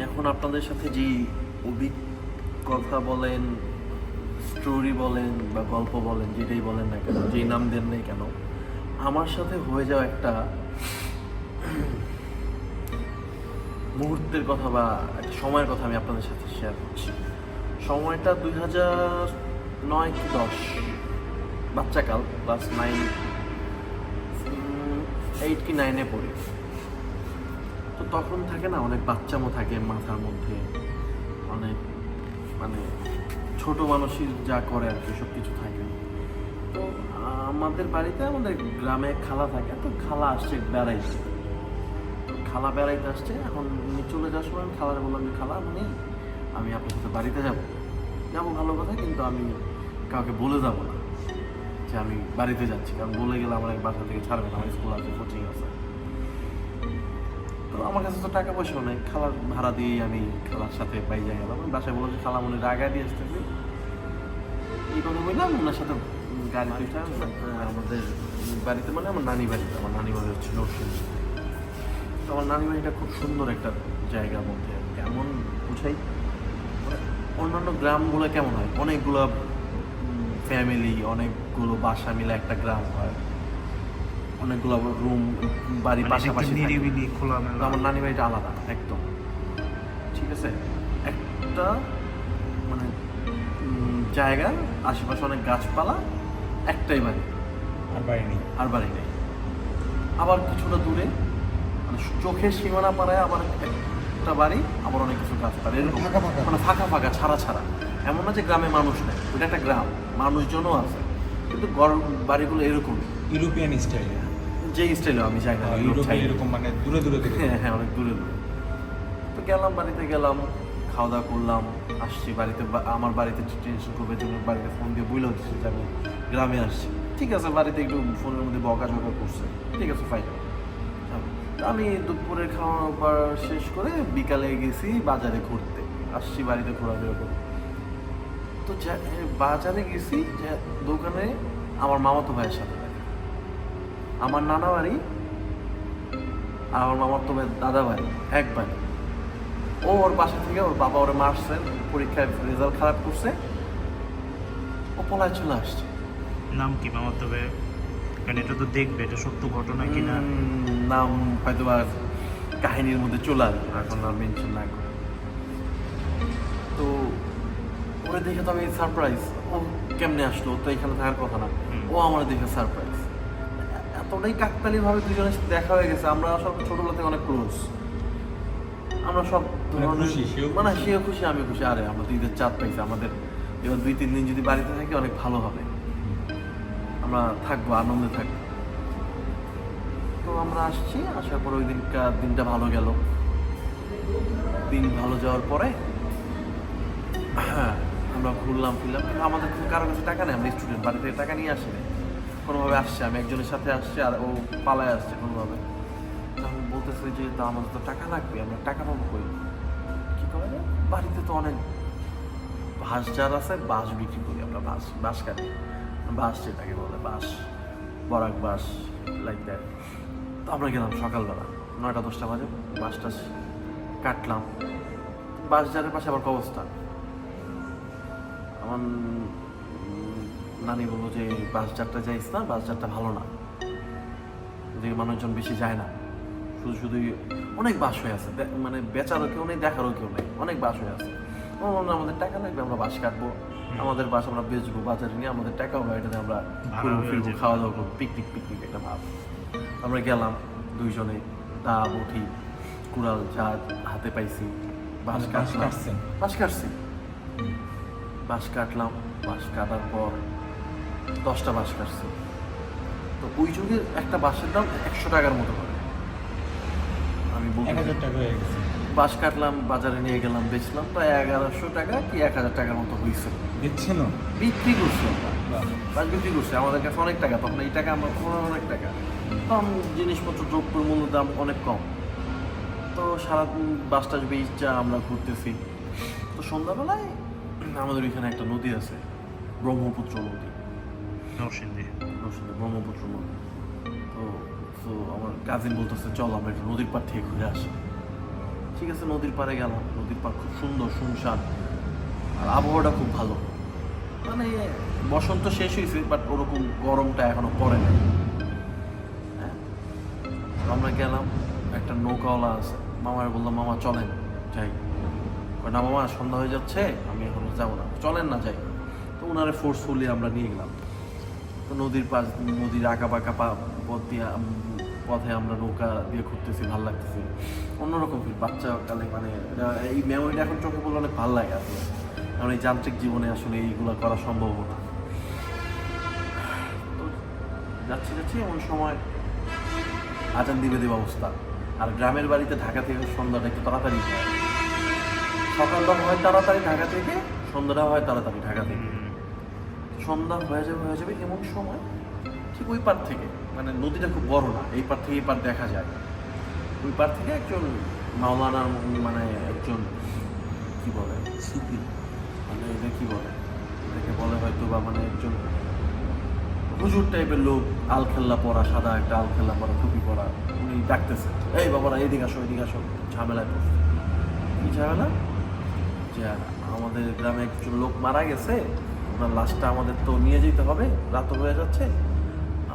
এখন আপনাদের সাথে যে অভিজ্ঞতা বলেন, স্টোরি বলেন বা গল্প বলেন, যেটাই বলেন না কেন, যেই নাম দেন নাই কেন, আমার সাথে হয়ে যাওয়া একটা মুহূর্তের কথা বা একটা সময়ের কথা আমি আপনাদের সাথে শেয়ার করছি। সময়টা 2009 কি 10, বাচ্চাকাল, ক্লাস 9, 8 কি 9-এ পড়ি। তো তখন থাকে না, অনেক বাচ্চামো থাকে মাথার মধ্যে, অনেক মানে ছোট মানুষই যা করে আর কি, সব কিছু থাকে। তো আমাদের বাড়িতে, আমাদের গ্রামে খালা থাকে, তো খালা আসছে বেড়াইতে। খালা বেড়াইতে আসছে, এখন উনি চলে যাওয়ার সময় আমি খালারে বললাম যে খালা আমি আপনার সাথে বাড়িতে যাবো ভালো কথা, কিন্তু আমি কাউকে বলে যাবো না যে আমি বাড়িতে যাচ্ছি, কারণ বলে গেলে আমার বাসা থেকে ছাড়বে না, আমার স্কুল আছে, কোচিং আছে। তো আমার কাছে তো টাকা পয়সাও নেই, খালার ভাড়া দিয়েই আমি খালার সাথে বাইরে গেলাম। আমি বাসায় বললাম যে খালা মনে রাগা দিয়ে আসতেছি, এই কথা বললাম ওনার সাথে গাড়িতে উঠে আমাদের বাড়িতে, মানে আমার নানি বাড়িতে। আমার নানি বাড়ি হচ্ছে নরসিংদী। তো আমার নানি বাড়িটা খুব সুন্দর একটা জায়গার মধ্যে, কেমন বুঝাই, মানে অন্যান্য গ্রামগুলো কেমন হয়, অনেকগুলো ফ্যামিলি, অনেকগুলো বাসা মিলে একটা গ্রাম হয়, অনেকগুলো রুম, বাড়ি পাশাপাশি, নিরিবিলি খোলামেলা। আমার নানি বাড়িটা আলাদা একদম, ঠিক আছে। একটা মানে জায়গা, আশেপাশে অনেক গাছপালা, একটাই বাড়ি, আর বাড়ি নেই। আবার কিছুটা দূরে, মানে চোখের সীমানা পাড়ায় আবার একটা বাড়ি, আবার অনেক কিছু গাছপালা, এরকম মানে ফাঁকা ফাঁকা, ছাড়া। এমন না যে গ্রামে মানুষ নেই, ওইটা একটা গ্রাম, মানুষজনও আছে, কিন্তু বাড়িগুলো এরকম ইউরোপিয়ান স্টাইলে, যে স্টাইলে আমি চাই না, এরকম মানে দূরে দূরে থেকে। হ্যাঁ, অনেক দূরে। তো গেলাম, বাড়িতে গেলাম, খাওয়া দাওয়া করলাম, আসছি বাড়িতে। আমার বাড়িতে টেনশন করবে জন্য বাড়িতে ফোন দিয়ে বইলে হচ্ছে যে আমি গ্রামে আসছি। ঠিক আছে, বাড়িতে একটু ফোনের মধ্যে বকাঝকা করছে, ঠিক আছে, ফাইন। আমি দুপুরের খাওয়া দাওয়া শেষ করে বিকালে গেছি বাজারে ঘুরতে, আসছি বাড়িতে ঘোরাফেরা করে। তো বাজারে গেছি, যে দোকানে আমার মামাতো ভাইয়ের সাথে দেখা। আমার নানা বাড়ি আর আমার মামাতো ভাই দাদা বাড়ি এক বাড়ি। ওর বাসা থেকে ওর বাবা ওরে মারছে, পরীক্ষায় রেজাল্ট খারাপ করছে, ও পলায় চলে আসছে। নাম কি মামার? তবে কারণ এটা তো দেখবে এটা সত্য ঘটনা কিনা। নাম হয়তো আর কাহিনীর মধ্যে চলে আসবে, এখন আর মেনশন না করে। তো ওরে দেখে তো আমি সারপ্রাইজ, ও কেমনে আসলো, ও তো এখানে থাকার কথা না, ও আমার দেখে সারপ্রাইজ। এতটাই কাকতালি ভাবে দুজনের সাথে দেখা হয়ে গেছে, আমরা সব ছোটবেলা থেকে অনেক ক্লোজ, আমরা সব ধরনের, মানে সেও খুশি আমি খুশি। আরে আমরা তো ঈদের চাঁদ পাইছি, আমাদের এবার 2-3 দিন যদি বাড়িতে থাকি অনেক ভালো হবে, আমরা থাকবো, আনন্দে থাকবো। তো আমরা আসছি, আসার পর ওই দিনটা ভালো গেল। দিন ভালো যাওয়ার পরে আমরা ঘুরলাম ফিরলাম, কিন্তু আমাদের কোনো কারোর কাছে টাকা নেই, আমরা স্টুডেন্ট, বাড়ি থেকে টাকা নিয়ে আসি না, কোনোভাবে আসছে। আমি একজনের সাথে আসছি আর ও পালায় আসছে কোনোভাবে। আমি বলতেছি যে তা আমাদের তো টাকা লাগবে, আমরা টাকা পাবো কই, কী করা যায়? বাড়িতে তো অনেক বাঁশ জার আছে, বাঁশ বিক্রি করি আমরা, বাঁশ কাটি, বাঁশ যেটাকে বলে, বাঁশ, বরাক বাঁশ, লাইক দ্যাট। তো আমরা গেলাম সকালবেলা 9টা-10টা বাজে, বাঁশটা কাটলাম। বাঁশ জারের পাশে আবার কবরস্থান। আমার নানি বললো যে বাঁশ জারটা যাইস না, বাঁশ জারটা ভালো না, ওদিকে মানুষজন বেশি যায় না, শুধুই অনেক বাঁশ হয়ে আছে, মানে বেচারও কেউ নেই, দেখারও কেউ নেই, অনেক বাঁশ হয়ে আছে। আমাদের টাকা লাগবে, আমরা বাঁশ কাটবো, আমাদের বাঁশ আমরা বেচবো বাজারে নিয়ে, আমাদের টাকা হবে, এটাতে আমরা ফিরবো, খাওয়া দাওয়া করবো, পিকনিক একটা ভাব। আমরা গেলাম দুইজনে, দা বটি কুড়াল যা হাতে পাইছি, বাঁশ কাটছি। বাঁশ কাটলাম, বাঁশ কাটার পর 10টা বাঁশ কাটছি। তো ওই যুগের একটা বাঁশের দাম 100 টাকার মতো করে, আমি বলতে 1000 টাকা হয়ে গেছে। বাঁশ কাটলাম, বাজারে নিয়ে গেলাম, বেচলাম, প্রায় 1100 টাকা কি 1000 টাকার মতো হয়েছে। দিচ্ছেন বিক্রি করছি আমরা, বাঁশ বিক্রি করছি, আমাদের কাছে অনেক টাকা, তখন এই টাকা আমরা অনেক টাকা, তখন জিনিসপত্র দ্রব্যের মূল্য দাম অনেক কম। তো সারা বাসটা বেচা আমরা ঘুরতেছি। তো সন্ধ্যাবেলায় আমাদের এখানে একটা নদী আছে, ব্রহ্মপুত্র নদী, নরসিংদী ব্রহ্মপুত্র নদী। তো তো আমার কাজিন বলতেছে চল আমরা একটা নদীর পাড় থেকে ঘুরে আসি। ঠিক আছে, নদীর পাড়ে গেলাম। নদীর পাড় খুব সুন্দর, শুনশান, আর আবহাওয়াটা খুব ভালো। মানে বসন্ত শেষ হয়েছে, বাট ওরকম গরমটা এখনো পড়ে না। হ্যাঁ, তো আমরা গেলাম, একটা নৌকাওয়ালা আছে, মামার বললাম মামা চলেন যাই। কয়, না মামা সন্ধ্যা হয়ে যাচ্ছে, আমি এখন যাবো না, চলেন না যাই। তো ওনারে ফোর্সফুলি আমরা নিয়ে গেলাম। তো নদীর পাশ, নদীর আঁকা বাঁকা পথ দিয়ে পথে আমরা নৌকা দিয়ে ঘুরতেছি, ভালো লাগতেছে, অন্যরকম ফিল। বাচ্চাকালে মানে এই মেমোরিটা এখন চোখে বললে অনেক ভালো লাগে আসলে। কারণ এই যান্ত্রিক জীবনে আসলে এইগুলো করা সম্ভব না। তো যাচ্ছি এমন সময় আজান দিবে অবস্থা। আর গ্রামের বাড়িতে ঢাকা থেকে সন্ধ্যাটা একটু তাড়াতাড়ি হয়, সকালটা হয় তাড়াতাড়ি ঢাকা থেকে, সন্ধ্যাটা হয় তাড়াতাড়ি ঢাকা থেকে। সন্ধ্যা হয়ে যাবে এমন সময় ঠিক ওই পার থেকে, মানে নদীটা খুব বড় না, এই পার থেকে এই পার দেখা যায়। ওই পার থেকে একজন মাওলানার মানে একজন কি বলে সুফি, মানে এটা কি বলে, এটাকে বলে হয়তো বা মানে একজন হুজুর টাইপের লোক, আলখেল্লা পরা, সাদা একটা আলখেল্লা পরা, টুপি পরা, উনি ডাকতেছে, এই বাবারা এদিকে আসো এদিকে আসো। ঝামেলায় পড়ছে। কি ঝামেলা? যে আমাদের গ্রামে একজন লোক মারা গেছে, ওনার লাশটা আমাদের তো নিয়ে যেতে হবে, রাত হয়ে যাচ্ছে,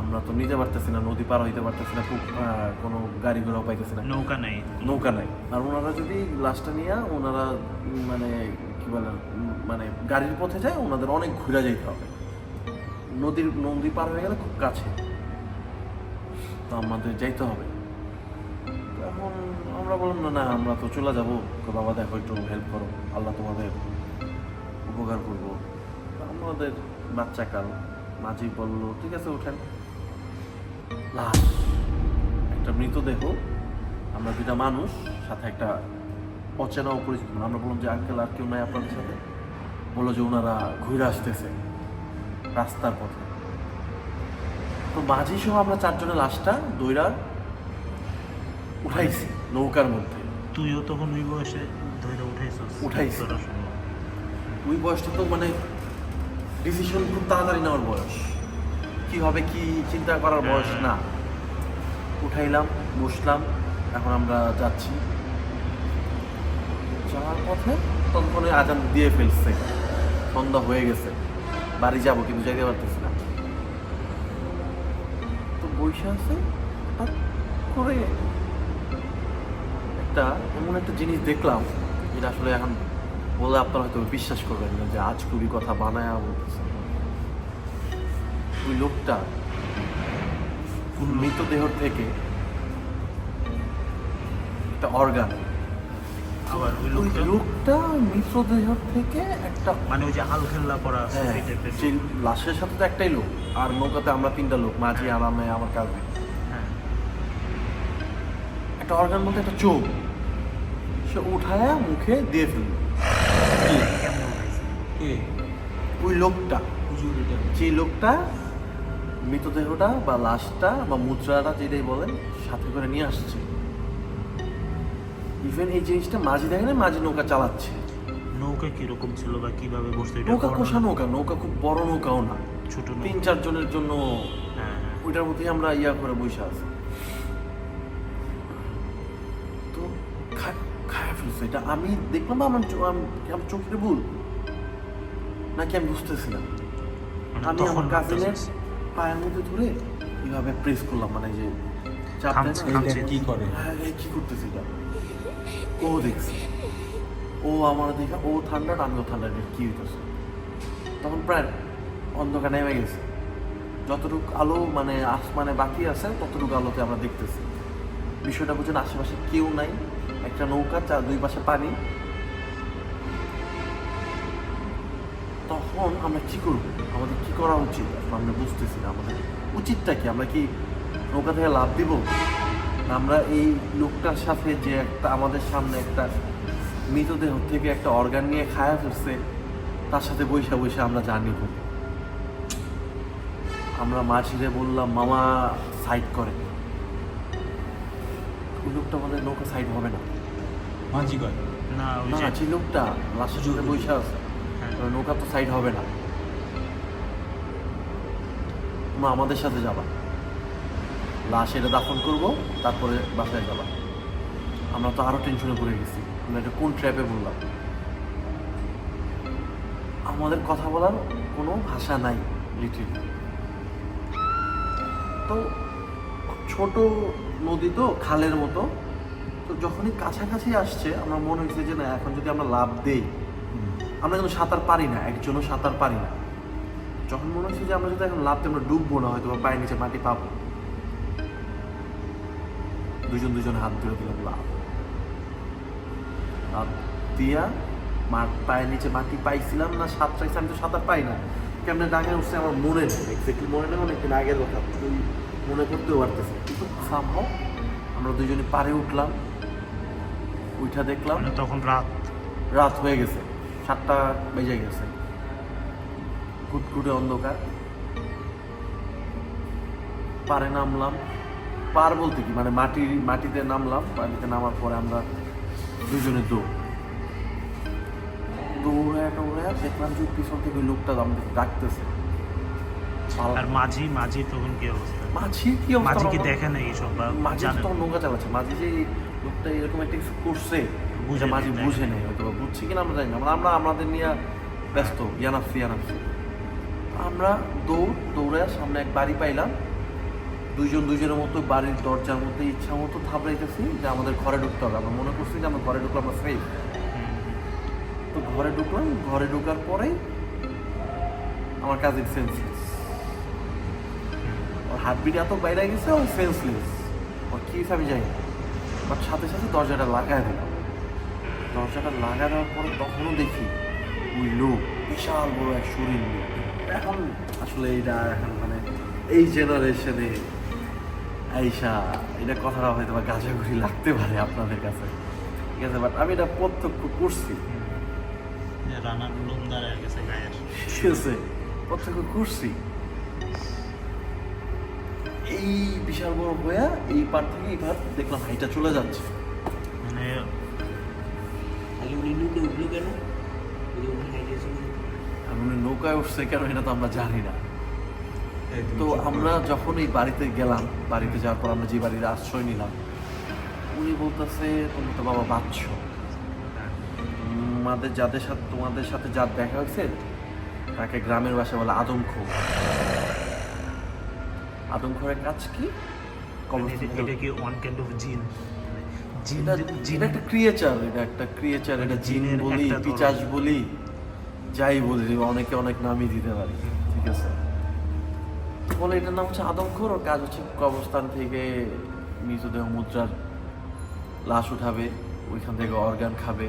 আমরা তো নিতে পারতেছি না, নদী পার হইতে পারতেছি না, খুব কোনো গাড়ি ঘোড়াও পাইতেছি না, নৌকা নাই। আর ওনারা যদি লাশটা নিয়ে ওনারা মানে কি বলে মানে গাড়ির পথে যায়, ওনাদের অনেক ঘুরে যেতে হবে, নদী পার হয়ে গেলে খুব কাছে, তো আমাদের যাইতে হবে। এখন আমরা বললাম না আমরা তো চলে যাবো। বাবা দেখো একটু হেল্প করো, আল্লাহ তোমাদের উপকার করবো। আমাদের বাচ্চা কাল মাঝি বললো ঠিক আছে ওঠেন। লাশ, একটা মৃতদেহ, আমরা দুটা মানুষ, সাথে একটা অচেনা অপরিচিত। আমরা বললাম যে আঙ্কেল আর কেউ নাই আপনাদের সাথে? বললো যে ওনারা ঘুরে আসতেছে রাস্তার পথে। তো মাঝি সহ আমরা চারজনের লাশটা দইরা উঠাইছি নৌকার মধ্যে। তুইও তখন ওই বয়সে ধরে উঠাইছি। ওই বয়সটা তো মানে ডিসিশন খুব তাড়াতাড়ি নেওয়ার বয়স, কি হবে কি চিন্তা করার বয়স না। উঠাইলাম, বসলাম, এখন আমরা যাচ্ছি। যাওয়ার পথে ততক্ষণে আজান দিয়ে ফেলছে, সন্ধ্যা হয়ে গেছে, বাড়ি যাবো কিন্তু যাইতে পারতেছি না। তো বসে আছে, হঠাৎ করে এমন একটা জিনিস দেখলাম, যেটা আসলে এখন বলে আপনারা হয়তো বিশ্বাস করবেন না যে আজ খুবই কথা বানায় বলতেছে। ওই লোকটা মৃতদেহ থেকে একটা অর্গান, আবার ওই লোকটা মৃতদেহ থেকে একটা মানে ওই যে আলখেল্লা পরা যে লাশের সাথে তো একটাই লোক, আর নৌকাতে আমরা তিনটা লোক, মাঝি, আরামে, আমার কাজে। একটা অর্গান বলতে একটা চোখ, সে উঠায় মুখে দিয়ে ফেলল। ওই লোকটা, যে লোকটা মৃতদেহটা বা লাশটা বা মুদ্রাটা যেটাই বলেন সাথে করে নিয়ে আসছে। ইভেন এই জিনিসটা মাঝি দেখে না, মাঝি নৌকা চালাচ্ছে। নৌকা কিরকম ছিল বা কিভাবে বসতে? নৌকা কোষা নৌকা খুব বড় নৌকাও না, ছোট, 3-4 জনের জন্য। ওইটার মধ্যে আমরা ইয়া করে বসে আছি। তো খায় ফেলছে। এটা আমি দেখলাম, আমার চোখের ভুল নাকি আমি বুঝতেছি না। আমি আমার কাজিনের পায়ের মধ্যে ধরে এইভাবে প্রেস করলাম, মানে যে চাপ কি করে, হ্যাঁ কি করতেছি এটা। ও দেখছে, ও আমার দেখা, ও ঠান্ডা, আমিও ঠান্ডা, কি হইতেছে। তখন প্রায় অন্ধকার নেমে গেছে, যতটুকু আলো মানে আসমানে বাকি আছে ততটুকু আলোতে আমরা দেখতেছি। বিষয়টা বুঝেন, আশেপাশে কেউ নাই, একটা নৌকা, দুই পাশে পানি। তখন আমরা কি করব, আমাদের কি করা উচিত আমরা বুঝতেছি না। আমাদের উচিতটা কি? আমরা কি নৌকা থেকে লাভ দিব? আমরা এই লোকটার সাথে যে একটা আমাদের সামনে একটা মৃতদেহ থেকে একটা অর্গান নিয়ে খায়া ফেলছে, তার সাথে বৈশা আমরা জার্নি করব। আমরা মাঝিরে বললাম মামা সাইড করে। ওই লোকটা আমাদের নৌকা সাইড হবে না। মাঝি কয় না, ওই না, যে লোকটা লাশের সাথে বৈশা আছে, নৌকা তো সাইড হবে না। মা আমাদের সাথে যাবা, লাশ এটা দাফন করবো, তারপরে বাসায় যাবা। আমরা তো আরো টেনশনে পড়ে গেছি, আমরা এটা কোন ট্র্যাপে বললাম। আমাদের কথা বলার কোনো ভাষা নাই লিটিল। তো ছোট নদী তো খালের মতো, তো যখনই কাছাকাছি আসছে আমার মনে হয়েছে যে না এখন যদি আমরা লাফ দেই, আমরা কিন্তু সাঁতার পারি না, একজনও সাঁতার পারি না। যখন মনে হচ্ছে যে আমরা যদি এখন লাফ দিই আমরা ডুববো না, হয়তো বা পায়ের নিচে মাটি পাবো, দুজন হাত ধরে দিলাম লাফ দিয়া পায়ের নিচে মাটি পাইছিলাম না সাঁতরাইছি, আমি তো সাঁতার পাই না, কেমনে ডাঙে উঠছে আমার মনে নেই, এক্স্যাক্টলি মনে নেই, অনেকদিন আগের কথা, তুই মনে করতেও পারতেছি। কিন্তু সামহাও আমরা দুজনে পারে উঠলাম, উঠা দেখলাম মানে তখন রাত হয়ে গেছে, 7টা বেজে গেছে, কুটকুটে অন্ধকার। পারে নামলাম, পার বলতে কি মানে মাটিতে নামলাম, মাটিতে নামার পরে আমরা দুজনে দৌড়ে দেখলাম যে পিছন থেকে ওই লোকটা আমাদের ডাকতেছে। আর মাঝি তখন কি অবস্থা? মাঝি কি অবস্থা? মাঝি কি দেখে না এইসব বা মাঝি জানে তো না? নৌকা চালাচ্ছে, মাঝি যে এই লোকটা এরকম একটা কিছু করছে বুঝে মাঝি নেই, বুঝে দেখে নেই, হয়তো বা বুঝছি কিনা আমরা জানি না, আমরা আমাদের নিয়ে ব্যস্ত, ইয়ানাফসি। আমরা দৌড়ে সামনে এক বাড়ি পাইলাম, দুজনের মতো বাড়ির দরজার মধ্যে ইচ্ছা মতো থাপড়াইতেছি যে আমাদের ঘরে ঢুকতে হবে। আমরা মনে করছি যে আমরা ঘরে ঢুকলে আমরা সেফ। তো ঘরে ঢুকলাম, ঘরে ঢোকার পরেই আমার কাজিন সেন্সলেস, ওর হার্টবিট এত বাইরে গেছে, ওর সেন্সলেস, ওর কি আমি জানি না, বাট সাথে সাথে দরজাটা লাগাই দিলাম। দরজাটা লাগাই দেওয়ার পরে তখনও দেখি ওই লোক বিশাল বড় এক শরীর লোক। এখন আসলে এটা এখন মানে এই জেনারেশনে আইসা এটা কথাটা হয়তো বা গাঁজাগুড়ি লাগতে পারে আপনাদের কাছে, ঠিক আছে, বাট আমি এটা প্রত্যক্ষ করছি, রানার লোম দাঁড়ায় গেছে গায়ের। ঠিক আছে, প্রত্যক্ষ করছি। এই বিশাল বড় হয়ে এই পার থেকে এই পার দেখলাম হাইটা চলে যাচ্ছে। মানে উনি নৌকে উঠলো কেন? আর উনি নৌকায় উঠছে কেন এটা তো আমরা জানি না। এই তুমি তো চুপ করো। আমরা যখন এই বাড়িতে গেলাম, বাড়িতে যাওয়ার পর আমরা যে বাড়িতে আশ্রয় নিলাম, উনি বলতেছে তুমি তো বাবা বাচ্চ, তোমাদের সাথে যার দেখা হয়েছে তাকে গ্রামের ভাষায় বলে আদমখোর। আদমখোরের কাজ কি? এটা কি ওয়ান কাইন্ড অফ জিন? এটা একটা ক্রিয়েচার, এটা জিন জিনের বলি, একটা ধরন। পিচাচ বলি, যাই বলি, অনেকে অনেক নামই দিতে পারি, ঠিক আছে। বলে এটার নাম হচ্ছে আদমখোর, ওর কাজ হচ্ছে কবরস্থান থেকে মৃতদেহ মুদ্রার লাশ উঠাবে, ওইখান থেকে অর্গান খাবে,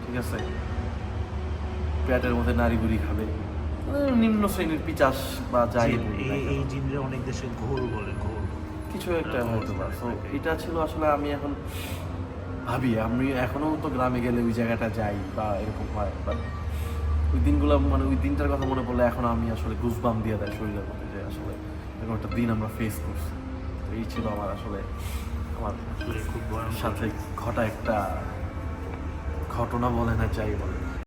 ঠিক আছে, পেটের মধ্যে নাড়ি বুড়ি খাবে, নিম্ন শ্রেণীর পিচাস বা যাই বলি না কেন। এই জিনরে অনেক দেশে ঘোর বলে, ঘোর কিছু একটা হয়তো বা। তো এটা ছিল আসলে, আমি এখন ভাবি, আমি এখনো তো গ্রামে গেলে ওই জায়গাটা যাই বা এরকম হয়, বাট ওই দিনগুলো মানে ওই দিনটার কথা মনে পড়লে এখন আমি আসলে গুজবাম দিয়ে দেয় শরীরের মধ্যে, যে আসলে এরকম একটা দিন আমরা ফেস করছি। তো এই ছিল আমার আসলে আমার আসলে খুব ভয়ঙ্কর। সাথে ঘটা একটা ঘটনা বলে না যাই বলে।